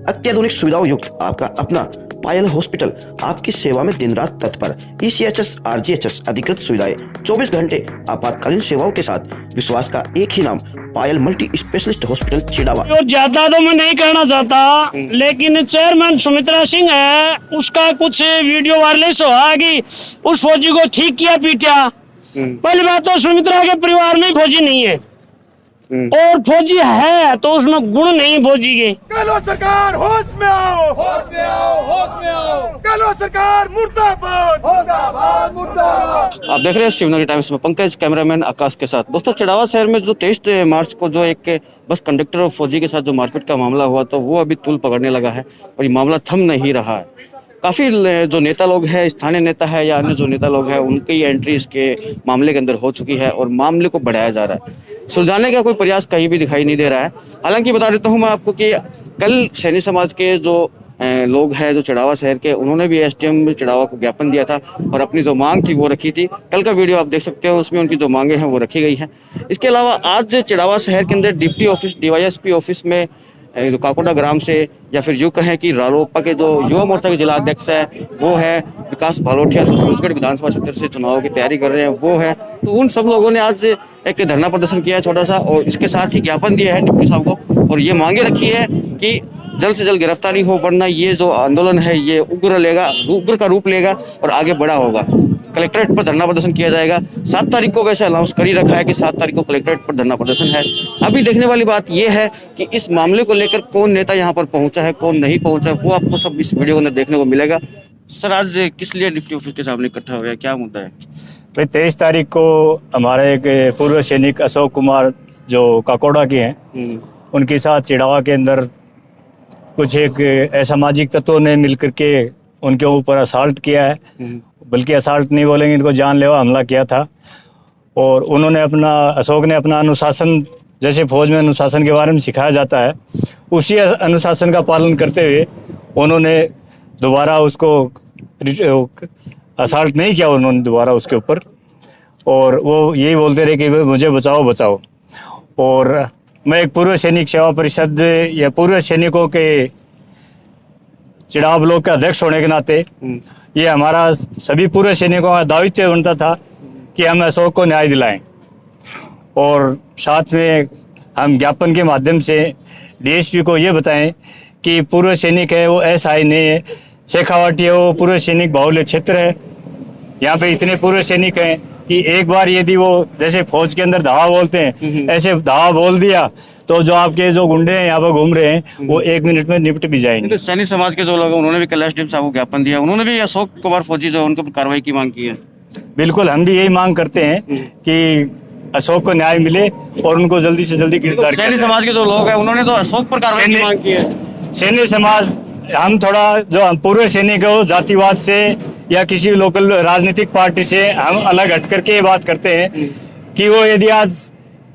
अत्याधुनिक सुविधाओं युक्त आपका अपना पायल हॉस्पिटल आपकी सेवा में दिन रात तत्पर। ECHS RGHS अधिकृत सुविधाएं, 24 घंटे आपातकालीन सेवाओं के साथ विश्वास का एक ही नाम, पायल मल्टी स्पेशलिस्ट हॉस्पिटल चिड़ावा। और ज्यादा तो मैं नहीं कहना चाहता, लेकिन चेयरमैन सुमित्रा सिंह है, उसका कुछ वीडियो वायरलेस हुआ कि उस फौजी को ठीक किया पीटा। पहली बात तो सुमित्रा के परिवार में फौजी नहीं है, और फौजी है तो उसमें गुण नहीं फौजी के। कलो सरकार होश में आओ, होश में आओ, होश में आओ। कलो सरकार मुर्दाबाद, मुर्दाबाद, मुर्दाबाद। आप देख रहे हैं शिवनगरी टाइम्स में पंकज, कैमरामैन आकाश के साथ। दोस्तों, चिड़ावा शहर में जो 23 मार्च को जो एक बस कंडक्टर और फौजी के साथ जो मारपीट का मामला हुआ, तो वो अभी तूल पकड़ने लगा है और ये मामला थम नहीं रहा है। काफ़ी जो नेता लोग हैं, स्थानीय नेता है या अन्य जो नेता लोग हैं, उनकी एंट्री इसके मामले के अंदर हो चुकी है और मामले को बढ़ाया जा रहा है। सुलझाने का कोई प्रयास कहीं भी दिखाई नहीं दे रहा है। हालांकि बता देता हूं मैं आपको कि कल सैनी समाज के जो लोग हैं, जो चिड़ावा शहर के, उन्होंने भी SDM चिड़ावा को ज्ञापन दिया था और अपनी जो मांग थी वो रखी थी। कल का वीडियो आप देख सकते हो, उसमें उनकी जो मांगे हैं वो रखी गई हैं। इसके अलावा आज चिड़ावा शहर के अंदर डिप्टी ऑफिस, DYSP ऑफिस में जो काकोड़ा ग्राम से, या फिर यूँ कहें कि रालोपा के जो युवा मोर्चा के जिला अध्यक्ष है वो है विकास भालोठिया, जो सूरजगढ़ विधानसभा क्षेत्र से चुनाव की तैयारी कर रहे हैं वो है, तो उन सब लोगों ने आज एक धरना प्रदर्शन किया है छोटा सा, और इसके साथ ही ज्ञापन दिया है डिप्टी साहब को और ये मांगे रखी है कि जल्द से जल्द गिरफ्तारी हो, वरना ये जो आंदोलन है ये उग्र का रूप लेगा और आगे बड़ा होगा। कलेक्ट्रेट पर धरना प्रदर्शन किया जाएगा। 7 तारीख को वैसे अनाउंस कर ही रखा है कि 7 तारीख को कलेक्ट्रेट पर धरना प्रदर्शन है। अभी देखने वाली बात यह है कि इस मामले को लेकर कौन नेता यहाँ पर पहुंचा है, कौन नहीं पहुंचा है, वो आपको सब इस वीडियो के अंदर देखने को मिलेगा। सर, आज किस लिए डिप्टी ऑफिस के सामने इकट्ठा हुआ है, क्या मुद्दा है? भाई, 23 तारीख को हमारे एक पूर्व सैनिक अशोक कुमार जो काकोड़ा के हैं, उनके साथ चिड़ावा के अंदर कुछ एक असामाजिक तत्वों ने मिलकर के उनके ऊपर असाल्ट किया है, बल्कि असाल्ट नहीं बोलेंगे, इनको जानलेवा हमला किया था। और उन्होंने अशोक ने अपना अनुशासन, जैसे फौज में अनुशासन के बारे में सिखाया जाता है, उसी अनुशासन का पालन करते हुए उन्होंने दोबारा उसको असाल्ट नहीं किया, उन्होंने दोबारा उसके ऊपर, और वो यही बोलते रहे कि मुझे बचाओ बचाओ। और मैं एक पूर्व सैनिक सेवा परिषद या पूर्व सैनिकों के चिड़ावा ब्लॉक के अध्यक्ष होने के नाते ये हमारा सभी पूर्व सैनिकों का दायित्व बनता था कि हम अशोक को न्याय दिलाएं, और साथ में हम ज्ञापन के माध्यम से DSP को ये बताएं कि पूर्व सैनिक है वो SI नहीं है, शेखावाटी है वो पूर्व सैनिक बाहुल्य क्षेत्र है। यहाँ पे इतने पूर्व सैनिक हैं कि एक बार यदि वो जैसे फौज के अंदर धावा बोलते हैं, ऐसे धावा बोल दिया तो जो आपके जो गुंडे हैं यहाँ पर घूम रहे हैं वो 1 मिनट में निपट भी जाएंगे। तो सैनिक समाज के जो लोग हैं उन्होंने भी कल SDM साहब को ज्ञापन दिया, उन्होंने भी अशोक कुमार फौजी जो उनके ऊपर कार्रवाई की मांग की है। बिल्कुल, हम भी यही मांग करते हैं कि अशोक को न्याय मिले और उनको जल्दी से जल्दी गिरफ्तार किया। सैनिक समाज के जो लोग हैं उन्होंने तो अशोक पर कार्रवाई की मांग की है। सैनिक समाज, हम थोड़ा जो पूर्व सैनिक है वो जातिवाद से या किसी लोकल राजनीतिक पार्टी से हम अलग हट करके ये बात करते हैं कि वो यदि आज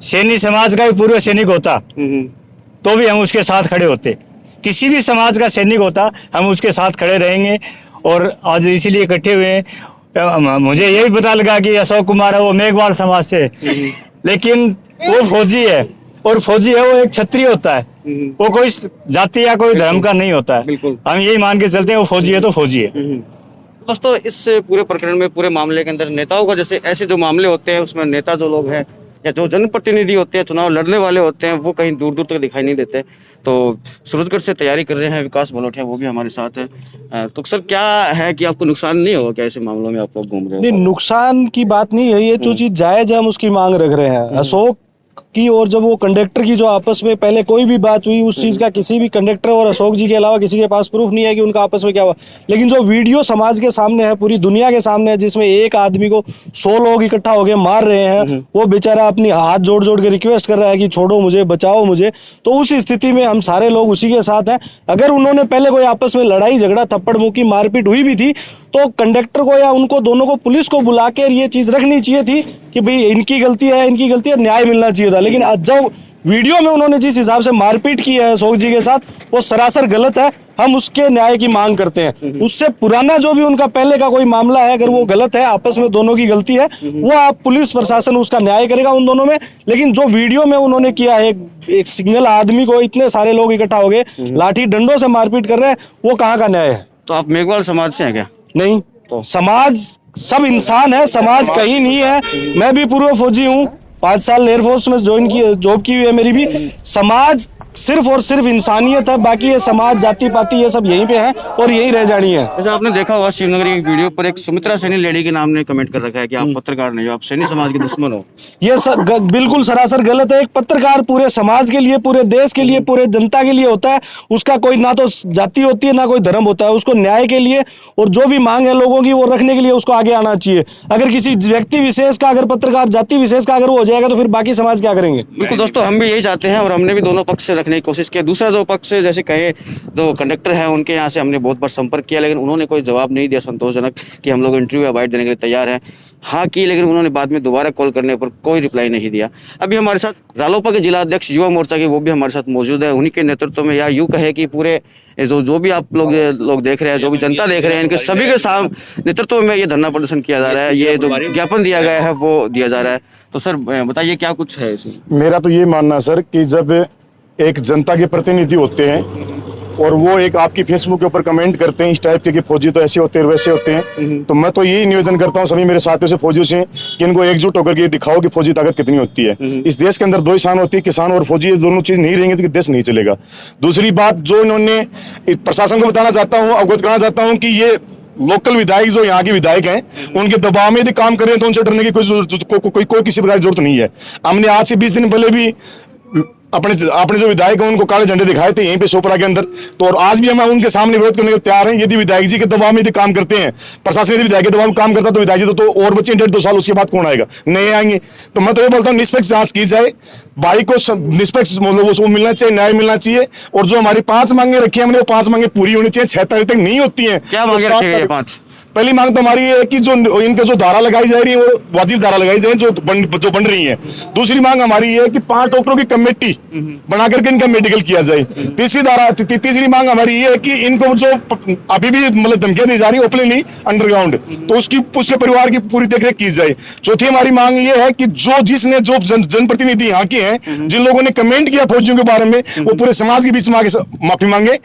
सैनिक समाज का भी पूर्व सैनिक होता तो भी हम उसके साथ खड़े होते, किसी भी समाज का सैनिक होता हम उसके साथ खड़े रहेंगे। और आज इसीलिए इकट्ठे हुए हैं। मुझे यही पता लगा कि अशोक कुमार है वो मेघवाल समाज से, लेकिन वो फौजी है, और फौजी है वो एक क्षत्रिय होता है, वो कोई जाति या कोई धर्म का नहीं होता है। हम यही मान के चलते हैं वो फौजी है तो फौजी है। दोस्तों, इस पूरे प्रकरण में, पूरे मामले के अंदर नेताओं का, जैसे ऐसे जो मामले होते हैं उसमें नेता जो लोग हैं या जो जनप्रतिनिधि होते हैं, चुनाव लड़ने वाले होते हैं, वो कहीं दूर दूर तक दिखाई नहीं देते। तो सूरजगढ़ से तैयारी कर रहे हैं विकास भालोठिया, वो भी हमारे साथ है। तो सर, क्या है कि आपको नुकसान नहीं होगा क्या ऐसे मामलों में, आप लोग घूम रहे हो? नहीं, नुकसान की बात नहीं है, ये जो चीज जायज है हम उसकी मांग रख रहे हैं। अशोक की और जब वो कंडक्टर की जो आपस में पहले कोई भी बात हुई, उस चीज का किसी भी कंडक्टर और अशोक जी के अलावा किसी के पास प्रूफ नहीं है कि उनका आपस में क्या हुआ। लेकिन जो वीडियो समाज के सामने है, पूरी दुनिया के सामने है, जिसमें एक आदमी को 100 लोग इकट्ठा होकर मार रहे हैं, वो बेचारा अपनी हाथ जोड़ जोड़ के रिक्वेस्ट कर रहा है कि छोड़ो मुझे, बचाओ मुझे। तो उस स्थिति में हम सारे लोग उसी के साथ हैं। अगर उन्होंने पहले कोई आपस में लड़ाई झगड़ा, थप्पड़ मुक्की, मारपीट हुई भी थी, तो कंडक्टर को या उनको दोनों को पुलिस को बुला कर ये चीज रखनी चाहिए थी कि भाई इनकी गलती है, न्याय मिलना चाहिए था। लेकिन जब वीडियो में उन्होंने जिस हिसाब से मारपीट की है अशोक जी के साथ, वो सरासर गलत है। हम उसके न्याय की मांग करते हैं। उससे पुराना जो भी उनका पहले का कोई मामला है, अगर वो गलत है, आपस में दोनों की गलती है, वो आप पुलिस प्रशासन उसका न्याय करेगा उन दोनों में। लेकिन जो वीडियो में उन्होंने किया है, एक सिंगल आदमी को इतने सारे लोग इकट्ठा हो गए लाठी डंडों से मारपीट कर रहे हैं, वो कहाँ का न्याय है? तो आप मेघवाल समाज से हैं क्या? नहीं, तो समाज सब इंसान है, समाज कहीं नहीं है। मैं भी पूर्व फौजी हूँ, 5 साल एयरफोर्स में जॉब की हुई है मेरी भी। समाज सिर्फ और सिर्फ इंसानियत है, बाकी ये समाज जाति पाति ये सब यहीं पे है और यहीं रह जानी है। जैसे आपने देखा होगा शिवनगर की वीडियो पर एक सुमित्रा सैनी लेडी के नाम ने कमेंट कर रखा है कि आप पत्रकार नहीं हो, आप सैनी समाज के दुश्मन हो। ये बिल्कुल सरासर गलत है। एक पत्रकार पूरे समाज के लिए, पूरे देश के लिए, पूरे जनता के लिए होता है। उसका कोई ना तो जाति होती है ना कोई धर्म होता है। उसको न्याय के लिए और जो भी मांग है लोगों की वो रखने के लिए उसको आगे आना चाहिए। अगर किसी व्यक्ति विशेष का, अगर पत्रकार जाति विशेष का अगर वो हो जाएगा तो फिर बाकी समाज क्या करेंगे? बिल्कुल दोस्तों, हम भी यही चाहते हैं और हमने भी दोनों पक्ष से रखने की कोशिश की। दूसरा जो पक्ष से जैसे कहे जो कंडक्टर है उनके यहाँ से हमने बहुत बार संपर्क किया, लेकिन उन्होंने कोई जवाब नहीं दिया संतोषजनक कि हम लोग इंटरव्यू या बाइट देने के लिए तैयार हैं। हाँ की, लेकिन उन्होंने बाद में दोबारा कॉल करने पर कोई रिप्लाई नहीं दिया। अभी हमारे साथ रालोपा के जिला अध्यक्ष युवा मोर्चा के, वो भी हमारे साथ मौजूद है। उन्हीं के नेतृत्व में, या यूँ कहे कि पूरे जो भी आप लोग देख रहे हैं, जो भी जनता देख रहे हैं, इनके सभी के नेतृत्व में ये धरना प्रदर्शन किया जा रहा है। ये जो ज्ञापन दिया गया है वो दिया जा रहा है। तो सर बताइए क्या कुछ है इसमें? मेरा तो ये मानना है सर कि जब एक जनता के प्रतिनिधि होते हैं और वो एक आपकी फेसबुक के ऊपर कमेंट करते हैं इस टाइप के कि फौजी तो ऐसे होते हैं वैसे होते हैं, तो मैं तो यही निवेदन करता हूँ सभी मेरे साथियों से, फौजियों से, कि इनको एकजुट होकर ये दिखाओ कि फौजी ताकत कितनी होती है। इस देश के अंदर 2 इंसान होती है, किसान और फौजी। ये दोनों चीज नहीं रहेंगे तो देश नहीं चलेगा। दूसरी बात जो इन्होंने प्रशासन को बताना चाहता हूँ, अवगत कराना चाहता हूँ कि ये लोकल विधायक जो यहाँ के विधायक हैं, उनके दबाव में यदि काम करें तो उनसे डरने की कोई किसी प्रकार की जरूरत नहीं है। हमने आज से 20 दिन पहले भी अपने जो विधायक हैं उनको काले झंडे दिखाए थे यहीं पे सोपरा के अंदर। तो और आज भी हम उनके सामने विरोध करने को तैयार हैं। यदि विधायक जी के दबाव में यदि काम करते हैं, प्रशासन यदि विधायक के दबाव में काम करता है तो विधायक जी तो और बच्चे 1.5-2 साल उसके बाद कौन आएगा? नहीं आएंगे। तो मैं तो ये बोलता हूँ निष्पक्ष जांच की जाए, भाई को निष्पक्ष मतलब मिलना चाहिए, न्याय मिलना चाहिए। और जो हमारी 5 मांगे रखी है हमने, वो 5 मांगे पूरी होनी चाहिए। 6 तारीख तक नहीं होती है। क्या मांगे रखी है? 5 पहली मांग तो हमारी है कि जो इनके जो धारा लगाई जा रही है वो वाजिब धारा लगाई जाए जो बन रही है। दूसरी मांग हमारी है कि 5 डॉक्टरों की कमेटी बना करके इनका मेडिकल किया जाए। तीसरी मांग हमारी ये है कि इनको जो अभी भी मतलब धमकियां दी जा रही है ओपनली अंडरग्राउंड, तो उसके परिवार की पूरी देखरेख की जाए। चौथी हमारी मांग ये है कि जिसने जनप्रतिनिधि यहाँ के हैं, जिन लोगों ने कमेंट किया फौजियों के बारे में, वो पूरे समाज के बीच में आगे माफी मांगे।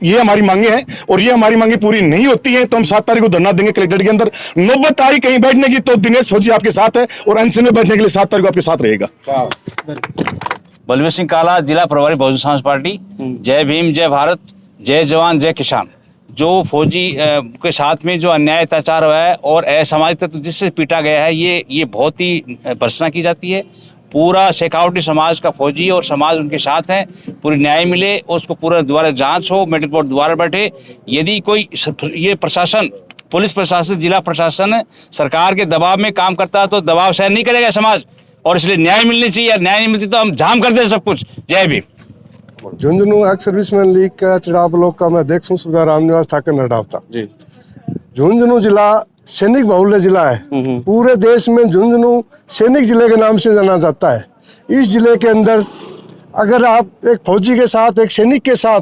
ये हमारी मांगे हैं और ये हमारी मांगे पूरी नहीं होती हैं तो हम 7 तारीख को धरना देंगे कलेक्ट्रेट के अंदर। 90 तारीख कहीं बैठने की तो दिनेश फौजी आपके साथ है और अनशन में बैठने के लिए 7 तारीख को आपके साथ रहेगा। बलवीर सिंह काला, जिला प्रभारी बहुजन समाज पार्टी। जय भीम, जय भारत, जय जवान, जय किसान। जो फौजी के साथ में जो अन्याय अत्याचार हुआ है और असामाजिक तत्व जिससे पीटा गया है, ये बहुत ही भर्त्सना की जाती है। पूरा शेखावटी समाज का फौजी और समाज उनके साथ हैं। पूरी न्याय मिले, उसको पूरा दोबारा जांच हो, मेडिकल बोर्ड दोबारा बैठे। यदि कोई ये प्रशासन, पुलिस प्रशासन, जिला प्रशासन सरकार के दबाव में काम करता है तो दबाव सहन नहीं करेगा समाज, और इसलिए न्याय मिलनी चाहिए। न्याय नहीं मिलती तो हम जाम कर दें सब कुछ। जय Bhim. Jhunjhunu ex serviceman league का चुनाव ब्लॉक का मैं अध्यक्ष हूँ, सुधा रामनिवास ठाकर नडावता जी। झुंझुनू जिला सैनिक बहुल्य जिला है। पूरे देश में झुंझुनू सैनिक जिले के नाम से जाना जाता है। इस जिले के अंदर अगर आप एक फौजी के साथ, एक सैनिक के साथ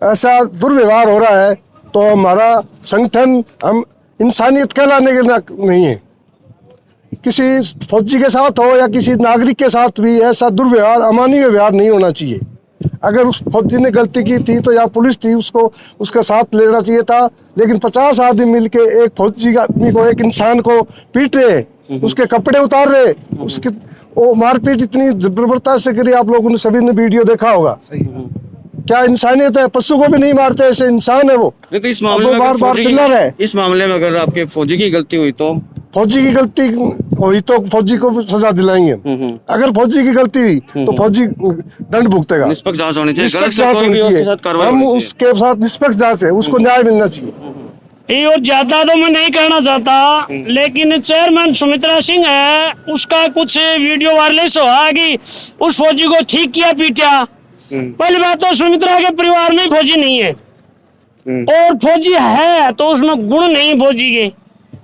ऐसा दुर्व्यवहार हो रहा है तो हमारा संगठन हम इंसानियत कहलाने के नहीं है। किसी फौजी के साथ हो या किसी नागरिक के साथ भी ऐसा दुर्व्यवहार, अमानवीय व्यवहार नहीं होना चाहिए। अगर उस फौजी ने गलती की थी तो या पुलिस थी, उसको उसका साथ लेना चाहिए था। लेकिन 50 आदमी मिलके एक फौजी आदमी को, एक इंसान को पीट रहे, उसके कपड़े उतार रहे, उसकी वो मारपीट इतनी बर्बरता से करी। आप लोगों ने सभी ने वीडियो देखा होगा। क्या इंसानियत है? पशु को भी नहीं मारते, ऐसे इंसान है वो। तो इस मामले में बार चिल्ला रहे। इस मामले में अगर आपके फौजी की गलती हुई तो फौजी की गलती हुई तो फौजी को सजा दिलाएंगे। अगर फौजी की गलती हुई तो फौजी दंड भुगतेगा। निष्पक्ष जांच होनी चाहिए। निष्पक्ष जांच होनी चाहिए। हम उसके साथ निष्पक्ष जांच है, उसको न्याय मिलना चाहिए। और ज्यादा तो मैं नहीं कहना चाहता, लेकिन चेयरमैन सुमित्रा सिंह है, उसका कुछ वीडियो वायरलेस हुआ कि उस फौजी को ठीक किया, पीटा। पहली बात तो सुमित्रा के परिवार में फौजी नहीं है, और फौजी है तो उसमें गुण नहीं फौजी के।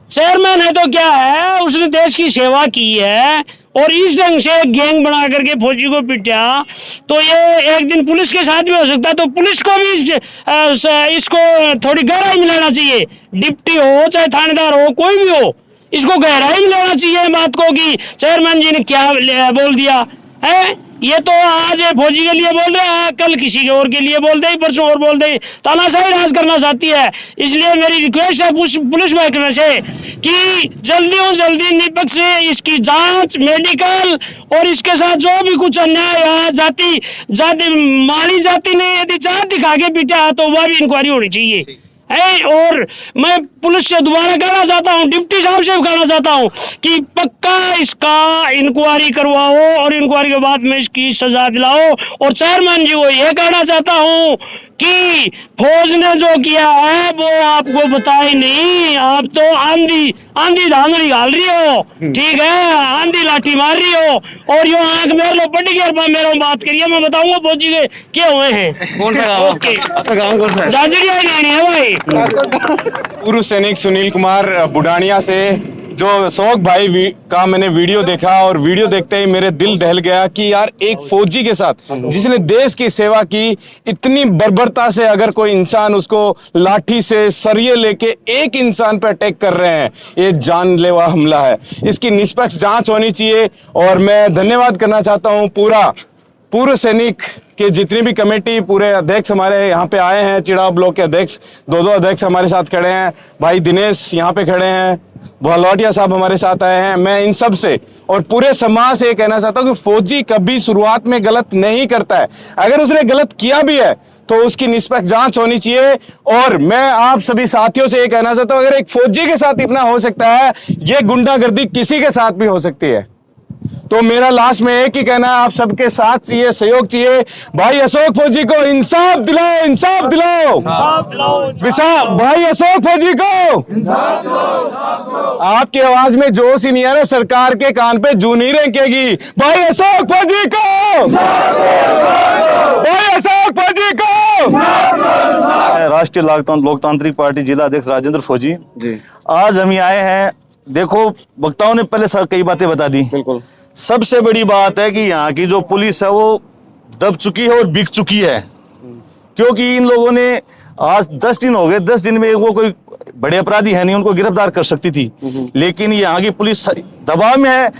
चेयरमैन है तो क्या है, उसने देश की सेवा की है, और इस ढंग से गैंग बना करके फौजी को पिटा, तो ये एक दिन पुलिस के साथ भी हो सकता है। तो पुलिस को भी इसको थोड़ी गहराई में लेना चाहिए, डिप्टी हो चाहे थानेदार हो कोई भी हो, इसको गहराई में लेना चाहिए बात को कि चेयरमैन जी ने क्या बोल दिया है। ये तो आज फौजी के लिए बोल रहा है, कल किसी के और के लिए बोल दे, परसों और बोल दे, तानाशाही राज करना चाहती है। इसलिए मेरी रिक्वेस्ट है पुलिस महकमे से कि जल्दी निपक्ष से इसकी जांच, मेडिकल और इसके साथ जो भी कुछ अन्याय है, जाति माली जाति ने यदि जात दिखा के पीटा है तो वह भी इंक्वायरी होनी चाहिए है। और मैं पुलिस से दोबारा कहना चाहता हूँ, डिप्टी साहब से कहना चाहता हूँ कि पक्का इसका इंक्वायरी करवाओ और इंक्वायरी के बाद में इसकी सजा दिलाओ। और चेयरमैन जी को यह कहना चाहता हूँ कि फौज ने जो किया है वो आपको पता ही नहीं, आप तो आंधी धांधली घाल रही हो, ठीक है, आंधी लाठी मार रही हो, और यो आंख मेरे लो पटी के मेरे बात करिए, मैं बताऊंगा फौजी के क्या हुए हैं। कौन सा गाँव? ओके, आपका गाँव कौन सा है? जाजरिया नहीं है भाई। पूर्व सैनिक सुनील कुमार बुढ़ानिया से, जो अशोक भाई का मैंने वीडियो देखा और वीडियो देखते ही मेरे दिल दहल गया कि यार एक फौजी के साथ जिसने देश की सेवा की, इतनी बर्बरता से अगर कोई इंसान उसको लाठी से सरिये लेके एक इंसान पे अटैक कर रहे हैं, ये जानलेवा हमला है। इसकी निष्पक्ष जांच होनी चाहिए। और मैं धन्यवाद करना चाहता हूँ पूर्व सैनिक के जितनी भी कमेटी, पूरे अध्यक्ष हमारे यहाँ पे आए हैं, चिड़ाव ब्लॉक के अध्यक्ष, दो अध्यक्ष हमारे साथ खड़े हैं, भाई दिनेश यहाँ पे खड़े हैं, भलवाटिया साहब हमारे साथ आए हैं। मैं इन सब से और पूरे समाज से ये कहना चाहता हूँ कि फौजी कभी शुरुआत में गलत नहीं करता है। अगर उसने गलत किया भी है तो उसकी निष्पक्ष जांच होनी चाहिए। और मैं आप सभी साथियों से ये कहना चाहता हूँ, अगर एक फौजी के साथ इतना हो सकता है, ये गुंडागर्दी किसी के साथ भी हो सकती है। तो मेरा लास्ट में एक ही कहना है, आप सबके साथ चाहिए, सहयोग चाहिए। भाई अशोक फौजी को इंसाफ दिलाओ, इंसाफ दिलाओ, भाई अशोक फौजी को इंसाफ दो। आपकी आवाज में जोश ही नहीं है ना, सरकार के कान पे जू नहीं रेंकेगी। भाई अशोक फौजी को, भाई अशोक फौजी को। राष्ट्रीय लोकतांत्रिक पार्टी जिला अध्यक्ष राजेंद्र फौजी जी। आज हम आए हैं, देखो वक्ताओं ने पहले कई बातें बता दी। बिल्कुल, सबसे बड़ी बात है कि यहाँ की जो पुलिस है वो दब चुकी है और बिक चुकी है। क्योंकि इन लोगों ने आज 10 दिन हो गए, 10 दिन में वो कोई बड़े अपराधी है नहीं, उनको गिरफ्तार कर सकती थी, लेकिन यहाँ की पुलिस दबाव में है,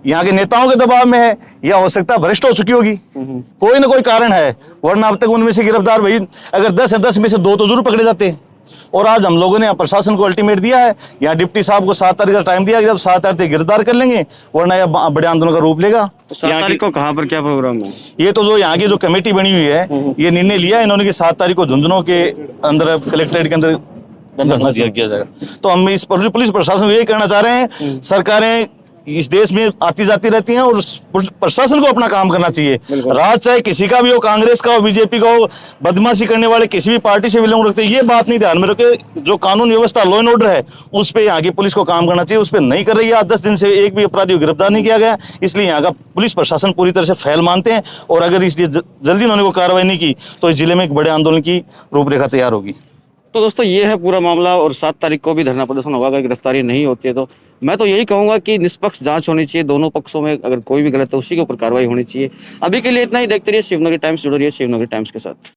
यहाँ के नेताओं के दबाव में है, या हो सकता है भ्रष्ट हो चुकी होगी, कोई ना कोई कारण है, वरना अब तक उनमें से गिरफ्तार भाई अगर 10 है 10 में से 2 तो जरूर पकड़े जाते हैं। और आज हम लोगों ने प्रशासन को अल्टीमेट दिया है, यहाँ डिप्टी साहब को 7 तारीख का टाइम दिया गया, तो 7 तारीख गिरफ्तार कर लेंगे, वरना यह बड़े आंदोलन का रूप लेगा। 7 तारीख को कहाँ पर क्या प्रोग्राम है? ये तो जो यहाँ की जो कमेटी बनी हुई है, ये निर्णय लिया इन्होंने कि 7 तारीख को झुंझुनू के अंदर कलेक्ट्रेट के अंदर धरना किया जाएगा। तो हम इस पुलिस प्रशासन को यही कहना चाह रहे हैं, सरकारें इस देश में आती जाती रहती हैं और प्रशासन को अपना काम करना चाहिए। राज चाहे किसी का भी हो, कांग्रेस का हो, बीजेपी का हो, बदमाशी करने वाले किसी भी पार्टी से बिलोंग रखते हैं, ये बात नहीं ध्यान में रखे। जो कानून व्यवस्था, लॉ एंड ऑर्डर है, उस पर यहाँ की पुलिस को काम करना चाहिए। उस पर नहीं कर रही है। आज 10 दिन से एक भी अपराधी को गिरफ्तार नहीं किया गया, इसलिए यहाँ का पुलिस प्रशासन पूरी तरह से फेल मानते हैं। और अगर इसलिए जल्दी उन्होंने को कार्रवाई नहीं की तो इस जिले में एक बड़े आंदोलन की रूपरेखा तैयार होगी। तो दोस्तों ये है पूरा मामला। और 7 तारीख को भी धरना प्रदर्शन होगा। अगर गिरफ्तारी नहीं होती है तो मैं तो यही कहूंगा कि निष्पक्ष जांच होनी चाहिए दोनों पक्षों में। अगर कोई भी गलत है उसी के ऊपर कार्रवाई होनी चाहिए। अभी के लिए इतना ही। देखते रहिए शिवनगरी टाइम्स, जुड़े रहिए शिवनगरी टाइम्स के साथ।